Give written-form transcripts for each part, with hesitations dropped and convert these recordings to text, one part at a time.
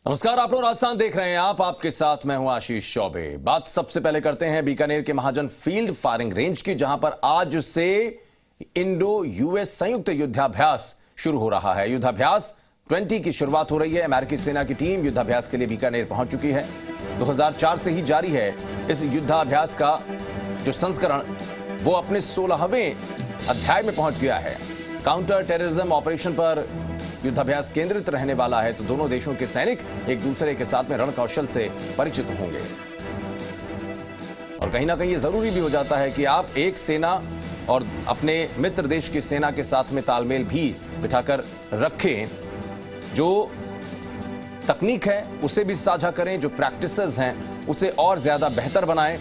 नमस्कार, आप लोग राजस्थान देख रहे हैं। आपके साथ मैं हूं आशीष चौबे। बात सबसे पहले करते हैं बीकानेर के महाजन फील्ड फायरिंग रेंज की, जहां पर आज से इंडो यूएस संयुक्त युद्धाभ्यास शुरू हो रहा है। युद्धाभ्यास 20 की शुरुआत हो रही है। अमेरिकी सेना की टीम युद्धाभ्यास के लिए बीकानेर पहुंच चुकी है। 2004 से ही जारी है इस युद्धाभ्यास का जो संस्करण, वो अपने 16वें अध्याय में पहुंच गया है। काउंटर टेररिज्म ऑपरेशन पर युद्धाभ्यास केंद्रित रहने वाला है, तो दोनों देशों के सैनिक एक दूसरे के साथ में रण कौशल से परिचित होंगे। और कहीं ना कहीं ये जरूरी भी हो जाता है कि आप एक सेना और अपने मित्र देश की सेना के साथ में तालमेल भी बिठाकर रखें। जो तकनीक है उसे भी साझा करें, जो प्रैक्टिसेस हैं उसे और ज्यादा बेहतर बनाएं।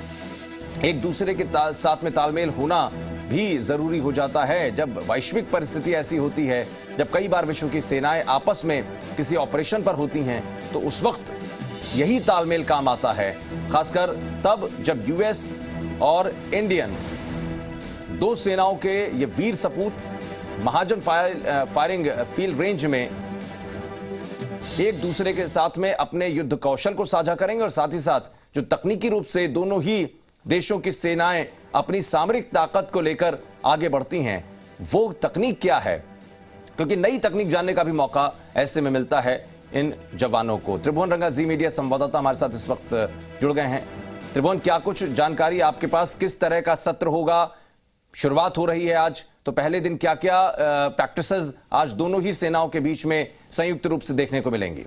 एक दूसरे के साथ में तालमेल होना भी जरूरी हो जाता है जब वैश्विक परिस्थिति ऐसी होती है, जब कई बार विश्व की सेनाएं आपस में किसी ऑपरेशन पर होती हैं, तो उस वक्त यही तालमेल काम आता है। खासकर तब जब यूएस और इंडियन दो सेनाओं के ये वीर सपूत महाजन फायरिंग फील्ड रेंज में एक दूसरे के साथ में अपने युद्ध कौशल को साझा करेंगे, और साथ ही साथ जो तकनीकी रूप से दोनों ही देशों की सेनाएं अपनी सामरिक ताकत को लेकर आगे बढ़ती हैं, वो तकनीक क्या है, क्योंकि नई तकनीक जानने का भी मौका ऐसे में मिलता है इन जवानों को। त्रिभुवन रंगा, जी मीडिया संवाददाता हमारे साथ इस वक्त जुड़ गए हैं। त्रिभुवन, क्या कुछ जानकारी आपके पास, किस तरह का सत्र होगा? शुरुआत हो रही है आज, तो पहले दिन क्या क्या प्रैक्टिसेस आज दोनों ही सेनाओं के बीच में संयुक्त रूप से देखने को मिलेंगी?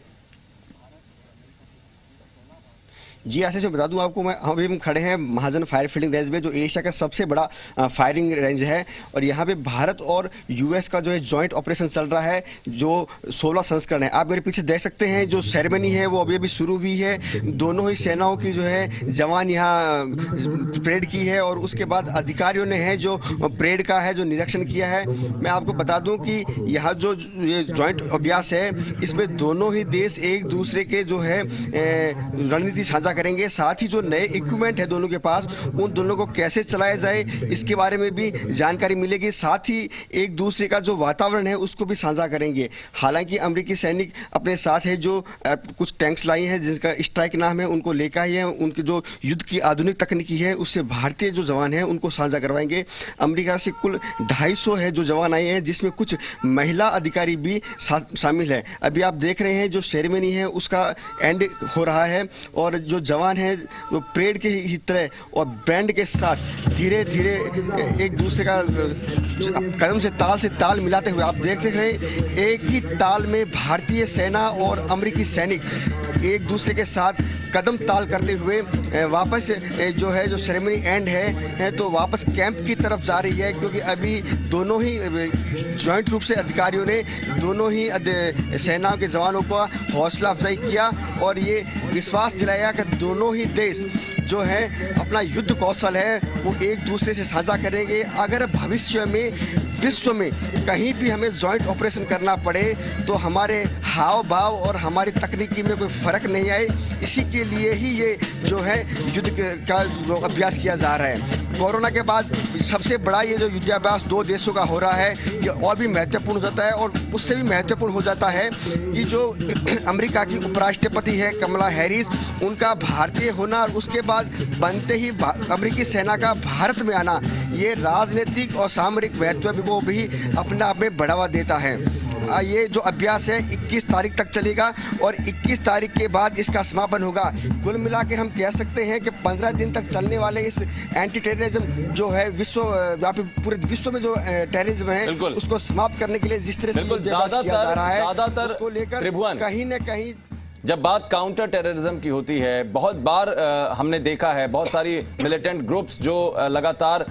जी ऐसे से बता दूं आपको, हम खड़े हैं महाजन फायर फील्डिंग रेंज में, जो एशिया का सबसे बड़ा फायरिंग रेंज है। और यहाँ पे भारत और यूएस का जो है जॉइंट ऑपरेशन चल रहा है, जो 16 संस्करण है। आप मेरे पीछे देख सकते हैं, जो सेरेमनी है वो अभी अभी शुरू हुई है। दोनों ही सेनाओं की जो है जवान यहाँ परेड की है, और उसके बाद अधिकारियों ने है जो परेड का है जो निरीक्षण किया है। मैं आपको बता दूं कि यहाँ जो ये जॉइंट अभ्यास है, इसमें दोनों ही देश एक दूसरे के जो है रणनीति साझा करेंगे। साथ ही जो नए इक्विपमेंट है दोनों के पास, उन दोनों को कैसे चलाया जाए इसके बारे में भी जानकारी मिलेगी। साथ ही एक दूसरे का जो वातावरण है उसको भी साझा करेंगे। हालांकि अमेरिकी सैनिक अपने साथ है जो कुछ टैंक्स लाई हैं जिसका स्ट्राइक नाम है, उनको लेकर आए हैं। उनकी जो युद्ध की आधुनिक तकनीकी है उससे भारतीय जो जवान हैं उनको साझा करवाएंगे। अमेरिका से कुल 250 है जो जवान आए हैं, जिसमें कुछ महिला अधिकारी भी शामिल है। अभी आप देख रहे हैं जो सेरेमनी है उसका एंड हो रहा है, और जो जवान हैं वो परेड के ही तरह और बैंड के साथ धीरे धीरे एक दूसरे का कदम से ताल मिलाते हुए, आप देखते रहे एक ही ताल में भारतीय सेना और अमेरिकी सैनिक एक दूसरे के साथ कदम ताल करते हुए वापस जो है जो सेरेमनी एंड है तो वापस कैंप की तरफ जा रही है। क्योंकि अभी दोनों ही जॉइंट रूप से अधिकारियों ने दोनों ही सेनाओं के जवानों को हौसला अफजाई किया, और ये विश्वास दिलाया कि दोनों ही देश जो है अपना युद्ध कौशल है वो एक दूसरे से साझा करेंगे। अगर भविष्य में विश्व में कहीं भी हमें जॉइंट ऑपरेशन करना पड़े तो हमारे हाव भाव और हमारी तकनीकी में कोई फर्क नहीं आए, इसी के लिए ही ये जो है युद्ध का जो अभ्यास किया जा रहा है। कोरोना के बाद सबसे बड़ा ये जो युद्धाभ्यास दो देशों का हो रहा है, ये और भी महत्वपूर्ण हो जाता है। और उससे भी महत्वपूर्ण हो जाता है कि जो अमेरिका की उपराष्ट्रपति है कमला हैरिस, उनका भारतीय होना और उसके बाद बनते ही अमेरिकी सेना का भारत में आना, ये राजनीतिक और सामरिक महत्व को भी अपने आप में बढ़ावा देता है। ये जो अभ्यास है 21 तारीख तक चलेगा, और 21 तारीख के बाद इसका समापन होगा। कुल मिलाकर हम कह सकते हैं कि 15 दिन तक चलने वाले इस एंटी टेररिज्म जो है विश्वव्यापी पूरे विश्व में जो टेररिज्म है उसको समाप्त करने के लिए जिस तरह से अभ्यास किया जा रहा है, उसको लेकर कहीं न कहीं जब बात काउंटर टेररिज्म की होती है, बहुत बार हमने देखा है बहुत सारी मिलिटेंट ग्रुप्स जो लगातार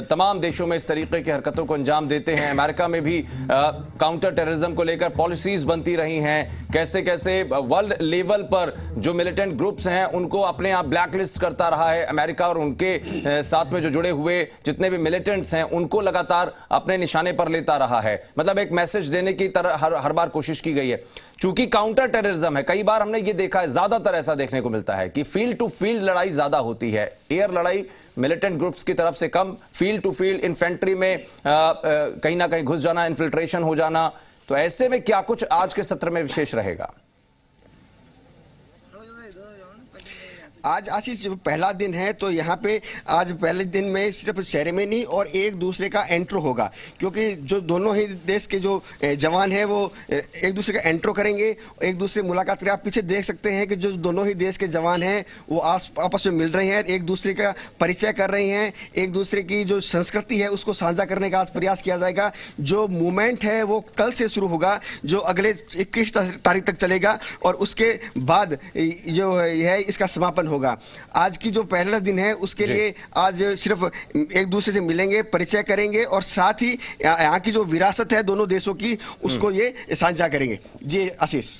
तमाम देशों में इस तरीके की हरकतों को अंजाम देते हैं। अमेरिका में भी काउंटर टेररिज्म को लेकर पॉलिसीज बनती रही हैं। कैसे कैसे वर्ल्ड लेवल पर जो मिलिटेंट ग्रुप्स हैं उनको अपने आप ब्लैकलिस्ट करता रहा है अमेरिका, और उनके साथ में जो जुड़े हुए जितने भी मिलिटेंट्स हैं उनको लगातार अपने निशाने पर लेता रहा है। मतलब एक मैसेज देने की तरह हर बार कोशिश की गई है। चूंकि काउंटर टेररिज्म है, कई बार हमने ये देखा है, ज्यादातर ऐसा देखने को मिलता है कि फील्ड टू फील्ड लड़ाई ज्यादा होती है, एयर लड़ाई मिलिटेंट ग्रुप्स की तरफ से कम, फील्ड टू फील्ड इन्फेंट्री में कहीं ना कहीं घुस जाना, इन्फिल्ट्रेशन हो जाना। तो ऐसे में क्या कुछ आज के सत्र में विशेष रहेगा? आज आशीष पहला दिन है, तो यहाँ पे आज पहले दिन में सिर्फ सेरेमनी और एक दूसरे का एंट्रो होगा, क्योंकि जो दोनों ही देश के जो जवान हैं वो एक दूसरे का एंट्रो करेंगे, एक दूसरे मुलाकात करें। आप पीछे देख सकते हैं कि जो दोनों ही देश के जवान हैं वो आपस में मिल रहे हैं, एक दूसरे का परिचय कर रहे हैं, एक दूसरे की जो संस्कृति है उसको साझा करने का आज प्रयास किया जाएगा। जो मूवमेंट है वो कल से शुरू होगा, जो अगले 21 तारीख तक चलेगा, और उसके बाद जो है इसका समापन होगा। आज की जो पहला दिन है उसके लिए आज सिर्फ एक दूसरे से मिलेंगे, परिचय करेंगे, और साथ ही यहाँ की जो विरासत है दोनों देशों की उसको ये साझा करेंगे। जी आशीष।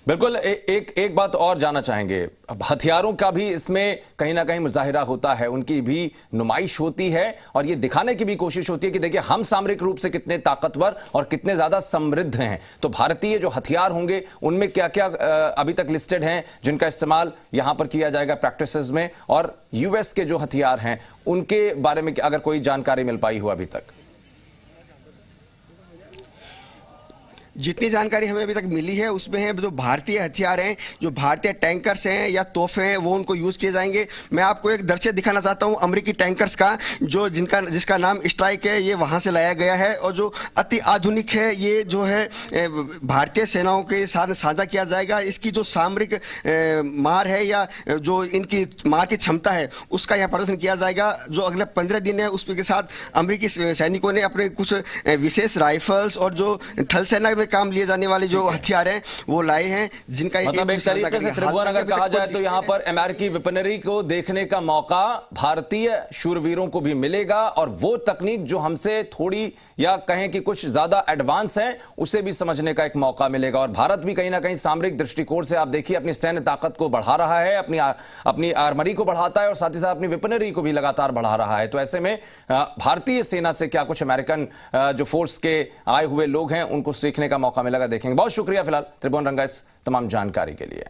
बिल्कुल। एक बात और जानना चाहेंगे, हथियारों का भी इसमें कहीं ना कहीं मुजाहिरा होता है, उनकी भी नुमाइश होती है, और ये दिखाने की भी कोशिश होती है कि देखिए हम सामरिक रूप से कितने ताकतवर और कितने ज्यादा समृद्ध हैं। तो भारतीय जो हथियार होंगे उनमें क्या क्या अभी तक लिस्टेड हैं जिनका इस्तेमाल यहां पर किया जाएगा प्रैक्टिसेस में, और यूएस के जो हथियार हैं उनके बारे में अगर कोई जानकारी मिल पाई हो अभी तक? जितनी जानकारी हमें अभी तक मिली है उसमें है जो भारतीय हथियार हैं, जो भारतीय टैंकर्स हैं या तोहफे हैं, वो उनको यूज़ किए जाएंगे। मैं आपको एक दृश्य दिखाना चाहता हूं अमेरिकी टैंकर्स का, जो जिसका नाम स्ट्राइक है, ये वहां से लाया गया है, और जो अति आधुनिक है, ये जो है भारतीय सेनाओं के साथ साझा किया जाएगा। इसकी जो सामरिक मार है या जो इनकी मार की क्षमता है उसका यहाँ प्रदर्शन किया जाएगा। जो अगले 15 दिन है उसके साथ अमेरिकी सैनिकों ने अपने कुछ विशेष राइफल्स और जो थल सेना में काम लिए जाने वाले जो हथियार हैं वो लाए हैं, जिनका मतलब एक तरीके से त्रिभुवन अगर कहा जाए तो यहां पर अमेरिकी वेपनरी को देखने का मौका भारतीय शूरवीरों को भी मिलेगा, और वो तकनीक जो हमसे थोड़ी या कहें कि कुछ ज्यादा एडवांस है उसे भी समझने का एक मौका मिलेगा। और भारत भी कहीं ना कहीं सामरिक दृष्टिकोण से आप देखिए अपनी सैन्य ताकत को बढ़ा रहा है, अपनी आर्मरी को बढ़ाता है, और साथ ही साथ अपनी वेपनरी को भी लगातार बढ़ा रहा है। तो ऐसे में भारतीय सेना से क्या कुछ अमेरिकन जो फोर्स के आए हुए लोग हैं उनको सीखने का मौका मिलेगा, देखेंगे। बहुत शुक्रिया फिलहाल त्रिभुवन रंगा इस तमाम जानकारी के लिए।